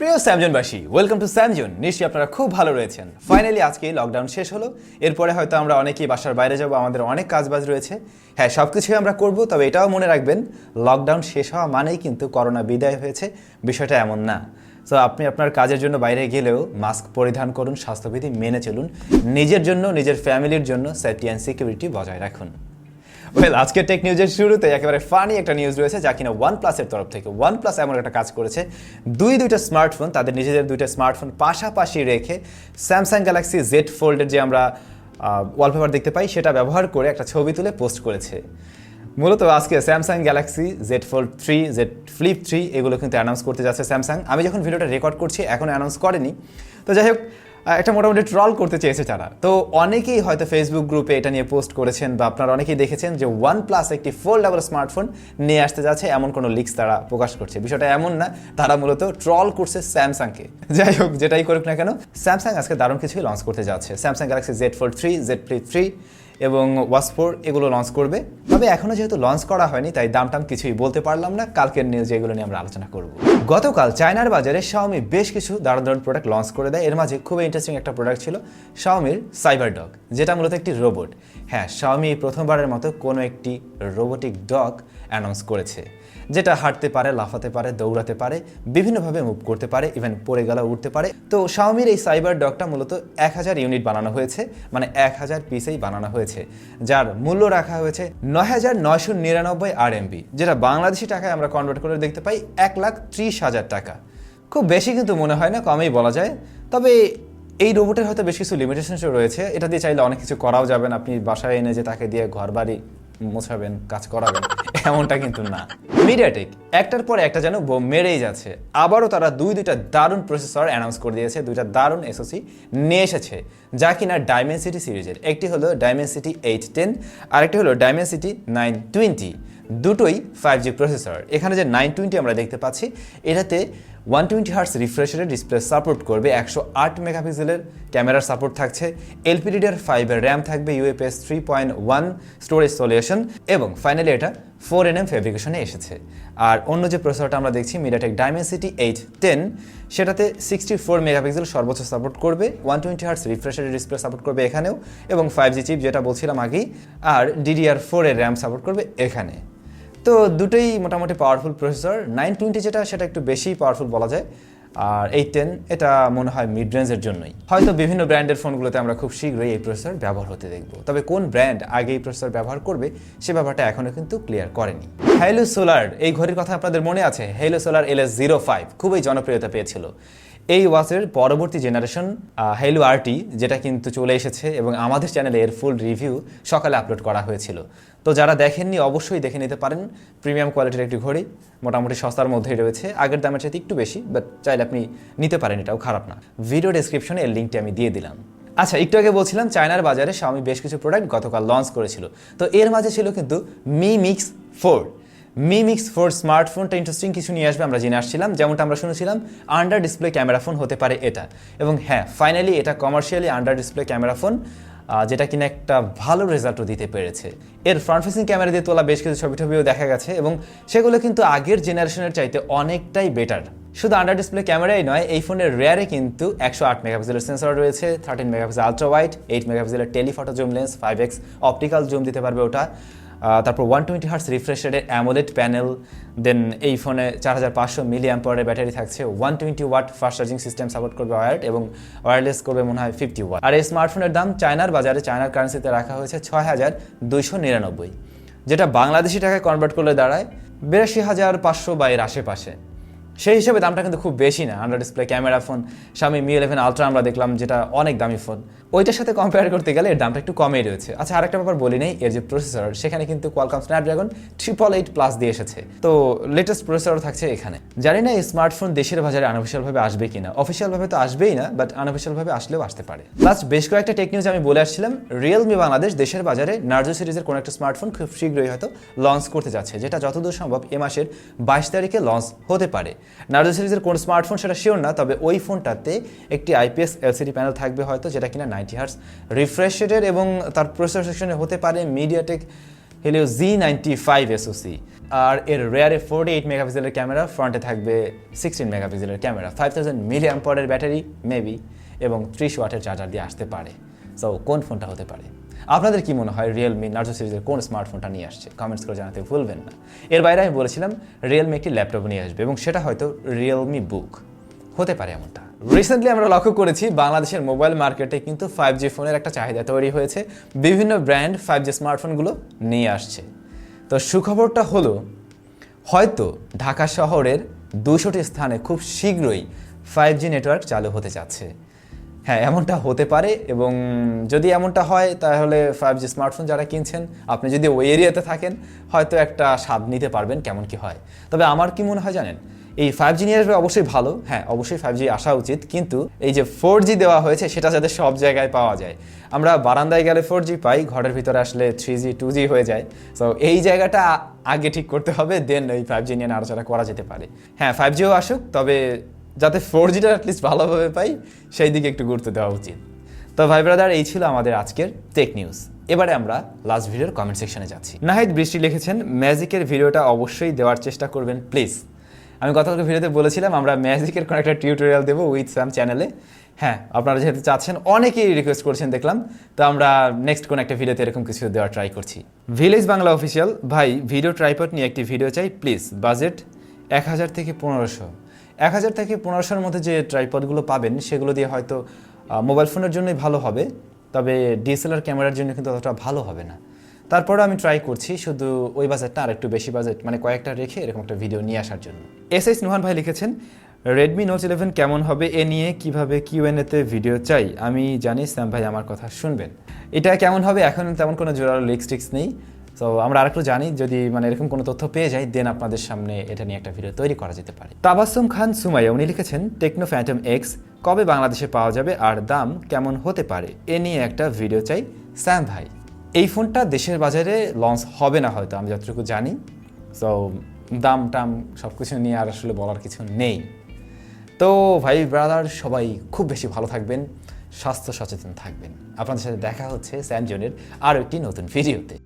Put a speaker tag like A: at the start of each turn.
A: প্রিয় স্যামজনবাসী, welcome to স্যামজন। নিশ্চয়ই আপনারা খুব ভালো রয়েছেন। ফাইনালি আজকে লকডাউন শেষ হলো। এরপরে হয়তো আমরা অনেকেই বাসার বাইরে যাব, আমাদের অনেক কাজবাজ রয়েছে। হ্যাঁ, সব কিছুই আমরা করব, তবে এটাও মনে রাখবেন লকডাউন শেষ হওয়া মানেই কিন্তু করোনা বিদায় হয়েছে, বিষয়টা এমন না। সো আপনি আপনার কাজের জন্য বাইরে গেলেও মাস্ক পরিধান করুন, স্বাস্থ্যবিধি মেনে চলুন, নিজের জন্য, নিজের ফ্যামিলির জন্য সেফটি অ্যান্ড সিকিউরিটি বজায় রাখুন। আজকে টেক নিউজের শুরুতে একেবারে ফানি একটা নিউজ রয়েছে, যা কিনা ওয়ানপ্লাসের তরফ থেকে। ওয়ানপ্লাস এমন একটা কাজ করেছে, দুইটা স্মার্টফোন, তাদের নিজেদের দুইটা স্মার্টফোন পাশাপাশি রেখে স্যামসাং গ্যালাক্সি জেড ফোল্ডের যে আমরা ওয়ালপেপার দেখতে পাই, সেটা ব্যবহার করে একটা ছবি তুলে পোস্ট করেছে। মূলত আজকে Samsung Galaxy Z fold 3, Z flip 3 এগুলো কিন্তু অ্যানাউন্স করতে যাচ্ছে স্যামসাং। আমি যখন ভিডিওটা রেকর্ড করছি এখনও অ্যানাউন্স করেনি। তো যাই হোক, একটা মোটামুটি ট্রল করতে চেয়েছে তারা। তো অনেকেই হয়তো ফেসবুক গ্রুপে এটা নিয়ে পোস্ট করেছেন, বা আপনারা অনেকেই দেখেছেন যে ওয়ানপ্লাস একটি ফোল্ডেবল স্মার্টফোন নিয়ে আসতে যাচ্ছে, এমন কোনো লিক্স তারা প্রকাশ করছে। বিষয়টা এমন না, তারা মূলত ট্রল করছে স্যামসাংকে। যাই হোক, যেটাই করুক না কেন, স্যামসাং আজকে দারুণ কিছুই লঞ্চ করতে যাচ্ছে। Samsung Galaxy Z fold 3, Z flip 3 এবং ওয়াচ 4 এগুলো লঞ্চ করবে। তবে এখনও যেহেতু লঞ্চ করা হয়নি, তাই দাম কিছুই বলতে পারলাম না। কালকের নিউজে এগুলো নিয়ে আমরা আলোচনা করব। গতকাল চায়নার বাজারে Xiaomi বেশ কিছু দারুণ প্রোডাক্ট লঞ্চ করে দেয়। এর মাঝে খুবই ইন্টারেস্টিং একটা প্রোডাক্ট ছিল Xiaomiর CyberDog, যেটা মূলত একটি রোবট। হ্যাঁ, Xiaomi প্রথমবারের মতো কোনো একটি রোবোটিক ডগ অ্যানাউন্স করেছে, যেটা হাঁটতে পারে, লাফাতে পারে, দৌড়াতে পারে, বিভিন্নভাবে মুভ করতে পারে, ইভেন পড়ে গেলে উঠতে পারে। তো Xiaomiর এই CyberDogটা মূলত 1000 ইউনিট বানানো হয়েছে, মানে 1000 পিসেই বানানো হয়েছে, যার মূল্য রাখা হয়েছে 9999 RMB, যেটা বাংলাদেশি টাকায় আমরা কনভার্ট করে দেখতে পাই 1,30,000 টাকা। খুব বেশি কিন্তু মনে হয় না, কমেই বলা যায়। তবে এই রোবটের হয়তো বেশ কিছু লিমিটেশনসও রয়েছে। এটা দিয়ে চাইলে অনেক কিছু করাও যাবেন, আপনি বাসায় এনে যে তাকে দিয়ে ঘর বাড়ি মোছাবেন, কাজ করাবেন, এমনটা কিন্তু না। মিডিয়াটেক একটার পর একটা যেন মেরেই যাচ্ছে। আবারও তারা দুইটা দারুণ প্রসেসর অ্যানাউন্স করে দিয়েছে, দুইটা দারুণ এসওসি নিয়ে এসেছে, যা কিনা ডাইমেনসিটি সিরিজের। একটি হলো ডাইমেনসিটি 810, আরেকটি হলো ডাইমেনসিটি 920। দুটোই 5G প্রসেসর। এখানে যে 920 আমরা দেখতে পাচ্ছি, এটাতে 120 hertz refresh rate display support করবে, 108 মেগাপিক্সেলের ক্যামেরার সাপোর্ট থাকছে, LPDDR5 র্যাম থাকবে, UFS 3.1 স্টোরেজ সলিউশন, এবং ফাইনালি এটা 4nm ফেব্রিকেশনে এসেছে। আর অন্য যে প্রসেসরটা আমরা দেখছি মিডিয়াটেক ডাইমেনসিটি 810, সেটাতে 64 মেগাপিক্সেল সর্বোচ্চ সাপোর্ট করবে, 120 hertz refresh rate display support করবে এখানেও, এবং 5G চিপ যেটা বলছিলাম আগেই, আর DDR4 এর র্যাম সাপোর্ট করবে এখানে। তো দুটোই মোটামুটি পাওয়ারফুল প্রসেসর। 920 যেটা, সেটা একটু বেশি পাওয়ারফুল বলা যায়, আর 810 এটা মনে হয় মিড রেঞ্জের জন্যই। হয়তো বিভিন্ন ব্র্যান্ডের ফোনগুলোতে আমরা খুব শীঘ্রই এই প্রসেসর ব্যবহার হতে দেখব। তবে কোন ব্র্যান্ড আগে এই প্রসেসর ব্যবহার করবে সে ব্যাপারটা এখনও কিন্তু ক্লিয়ার করেনি। হেলো সোলার, এই ঘড়ির কথা আপনাদের মনে আছে? হেলো সোলার LS05 খুবই জনপ্রিয়তা পেয়েছিল। এই ওয়াচের পরবর্তী জেনারেশন হেলো RT, যেটা কিন্তু চলে এসেছে, এবং আমাদের চ্যানেলে এর ফুল রিভিউ সকালে আপলোড করা হয়েছিল। তো যারা দেখেননি অবশ্যই দেখে নিতে পারেন। প্রিমিয়াম কোয়ালিটির একটি ঘড়ি, মোটামুটি সস্তার মধ্যেই রয়েছে, আগের দামের চাইতে একটু বেশি, বাট চাইলে আপনি নিতে পারেন, এটাও খারাপ না। ভিডিও ডেসক্রিপশনে এর লিঙ্কটি আমি দিয়ে দিলাম। আচ্ছা, একটু আগে বলছিলাম চায়নার বাজারে Xiaomi বেশ কিছু প্রোডাক্ট গতকাল লঞ্চ করেছিল। তো এর মাঝে ছিল কিন্তু Mi Mix 4। Mi Mix 4 স্মার্টফোনটা ইন্টারেস্টিং কিছু নিয়ে আসবে আমরা জেনে আসছিলাম, যেমনটা আমরা শুনেছিলাম আন্ডার ডিসপ্লে ক্যামেরা ফোন হতে পারে এটা। এবং হ্যাঁ, ফাইনালি এটা commercially under display camera phone, যেটা কিনা একটা ভালো রেজাল্টও দিতে পেরেছে। এর ফ্রন্ট ফেসিং ক্যামেরা দিয়ে তোলা বেশ কিছু ছবিও দেখা গেছে, এবং সেগুলো কিন্তু আগের জেনারেশনের চাইতে অনেকটাই বেটার। শুধু আন্ডার ডিসপ্লে ক্যামেরাই নয়, এই ফোনের রেয়ারে কিন্তু 108 মেগাপিক্সেলের সেন্সর রয়েছে, 13 মেগাপিক্সেল আলট্রা ওয়াইড, 8 মেগাপিক্সেলের telephoto zoom lens, 5x optical zoom দিতে পারবে ওটা। তারপর 120 হার্টস রিফ্রেশ রেটের অ্যামোলেড প্যানেল। দেন এই ফোনে 4500 mAh ব্যাটারি থাকছে, 120 watt fast charging system support করবে ওয়্যার্ড, এবং ওয়্যারলেস করবে মনে হয় 50 ওয়াট। আর এই স্মার্টফোনের দাম চায়নার বাজারে, চায়নার কারেন্সিতে রাখা হয়েছে 6299, যেটা বাংলাদেশি টাকায় কনভার্ট করলে দাঁড়ায় 82,500 বা এর আশেপাশে। সেই হিসেবে দামটা কিন্তু খুব বেশি না। Under display camera phone Xiaomi Mi 11 Ultra আমরা দেখলাম, যেটা অনেক দামি ফোন, ওইটার সাথে কম্পেয়ার করতে গেলে এর দামটা একটু কমেই রয়েছে। আচ্ছা, আরেকটা ব্যাপার বলি নেই, এর যে প্রসেসর, সেখানে কিন্তু Qualcomm Snapdragon 888+ দিয়ে এসেছে। তো লেটেস্ট প্রসেসর থাকছে এখানে। জানি না এই স্মার্টফোন দেশের বাজারে আনঅফিশিয়ালভাবে আসবে কিনা, অফিশিয়ালভাবে তো আসবেই না, বাট আনঅফিশিয়ালভাবে আসলেও আসতে পারে। লাস্ট বেশ কয়েকটা টেক নিউজ আমি বলে আসছিলাম। Realme বাংলাদেশ দেশের বাজারে নার্জো সিরিজের কোনো একটা স্মার্টফোন খুব শীঘ্রই হয়তো লঞ্চ করতে যাচ্ছে, যেটা যতদূর সম্ভব এ মাসের 22 তারিখে লঞ্চ হতে পারে। নার্জো সিরিজের কোন স্মার্টফোন সেটা শিওর না, তবে ওই ফোনটাতে একটি IPS LCD প্যানেল থাকবে হয়তো, যেটা কিনা 90 হার্টস রিফ্রেশ রেটের, এবং তার প্রসেসর সেকশনে হতে পারে মিডিয়াটেক Helio Z95 SoC, আর এর রেয়ারে 48 মেগাপিক্সেলের ক্যামেরা, ফ্রন্টে থাকবে 16 মেগাপিক্সেলের ক্যামেরা, 5000 মিলি অ্যাম্পিয়ারের ব্যাটারি মেবি, এবং 30 ওয়াটের চার্জার দিয়ে আসতে পারে। সো কোন ফোনটা হতে পারে? আপনাদের কি মনে হয় রিয়েলমি নার্জো সিরিজের কোন স্মার্টফোনটা নিয়ে আসছে? কমেন্টস করে জানাতে ভুলবেন না। এর বাইরে আমি বলেছিলাম রিয়েলমি একটি ল্যাপটপ নিয়ে আসবে, এবং সেটা হয়তো রিয়েলমি বুক হতে পারে এমনটা। রিসেন্টলি আমরা লক্ষ্য করেছি বাংলাদেশের মোবাইল মার্কেটে কিন্তু 5G ফোনের একটা চাহিদা তৈরি হয়েছে, বিভিন্ন ব্র্যান্ড 5G স্মার্টফোনগুলো নিয়ে আসছে। তো সুখবরটা হলো হয়তো ঢাকা শহরের 200টি স্থানে খুব শীঘ্রই 5G নেটওয়ার্ক চালু হতে যাচ্ছে। হ্যাঁ, এমনটা হতে পারে, এবং যদি এমনটা হয় তাহলে 5G স্মার্টফোন যারা কিনছেন, আপনি যদি ওই এরিয়াতে থাকেন হয়তো একটা স্বাদ নিতে পারবেন কেমন কি হয়। তবে আমার কি মনে হয় জানেন, এই 5G নিয়ে আসবে অবশ্যই ভালো, হ্যাঁ অবশ্যই 5G আসা উচিত, কিন্তু এই যে 4G দেওয়া হয়েছে সেটা যাতে সব জায়গায় পাওয়া যায়। আমরা বারান্দায় গেলে 4G পাই, ঘরের ভিতরে আসলে 3G 2G হয়ে যায়। সো এই জায়গাটা আগে ঠিক করতে হবে, দেন এই 5G নিয়ে নাড়াচাড়া করা যেতে পারে। হ্যাঁ 5Gও আসুক, তবে যাতে 4Gটা অ্যাটলিস্ট ভালোভাবে পাই সেই দিকে একটু গুরুত্ব দেওয়া উচিত। তো ভাই ব্রাদার, এই ছিল আমাদের আজকের টেক নিউজ। এবারে আমরা লাস্ট ভিডিওর কমেন্ট সেকশনে যাচ্ছি। নাহিদ বৃষ্টি লিখেছেন, ম্যাজিকের ভিডিওটা অবশ্যই দেওয়ার চেষ্টা করবেন প্লিজ। আমি গতকাল ভিডিওতে বলেছিলাম আমরা ম্যাজিকের কোনো একটা টিউটোরিয়াল দেবো উইথ স্যাম চ্যানেলে। হ্যাঁ, আপনারা যেহেতু চাচ্ছেন, অনেকেই রিকোয়েস্ট করছেন দেখলাম, তো আমরা নেক্সট কোনো একটা ভিডিওতে এরকম কিছু দেওয়ার ট্রাই করছি। ভিলেজ বাংলা অফিসিয়াল, ভাই ভিডিও ট্রাইপড নিয়ে একটি ভিডিও চাই প্লিজ, বাজেট 1000 থেকে 1500। 1000 থেকে 1500-এর মধ্যে যে ট্রাইপডগুলো পাবেন সেগুলো দিয়ে হয়তো মোবাইল ফোনের জন্যই ভালো হবে, তবে ডিএসএলআর ক্যামেরার জন্য কিন্তু অতটা ভালো হবে না। তারপরে আমি ট্রাই করছি শুধু ওই বাজেটটা আর একটু বেশি বাজেট, মানে কয়েকটা রেখে এরকম একটা ভিডিও নিয়ে আসার জন্য। এস নুহান ভাই লিখেছেন, রেডমি নোট 11 কেমন হবে এ নিয়ে কিভাবে কিউএনএতে ভিডিও চাই। আমি জানি স্যাম ভাই আমার কথা শুনবেন। এটা কেমন হবে এখন তেমন কোনো জোরালো লিক্স নেই, তো আমরা আরেকটু জানি, যদি মানে এরকম কোনো তথ্য পেয়ে যাই দেন আপনাদের সামনে এটা নিয়ে একটা ভিডিও তৈরি করা যেতে পারে। তাবাসসুম খান সুমাইয়া উনি লিখেছেন, টেকনো ফ্যান্টম এক্স কবে বাংলাদেশে পাওয়া যাবে আর দাম কেমন হতে পারে এ নিয়ে একটা ভিডিও চাই স্যাম ভাই। এই ফোনটা দেশের বাজারে লঞ্চ হবে না হয়তো, আমি যতটুকু জানি। সো দাম টাম সব কিছু নিয়ে আর আসলে বলার কিছু নেই। তো ভাই ব্রাদার সবাই খুব বেশি ভালো থাকবেন, স্বাস্থ্য সচেতন থাকবেন। আপনাদের সাথে দেখা হচ্ছে স্যামজনের আরও একটি নতুন ভিডিওতে।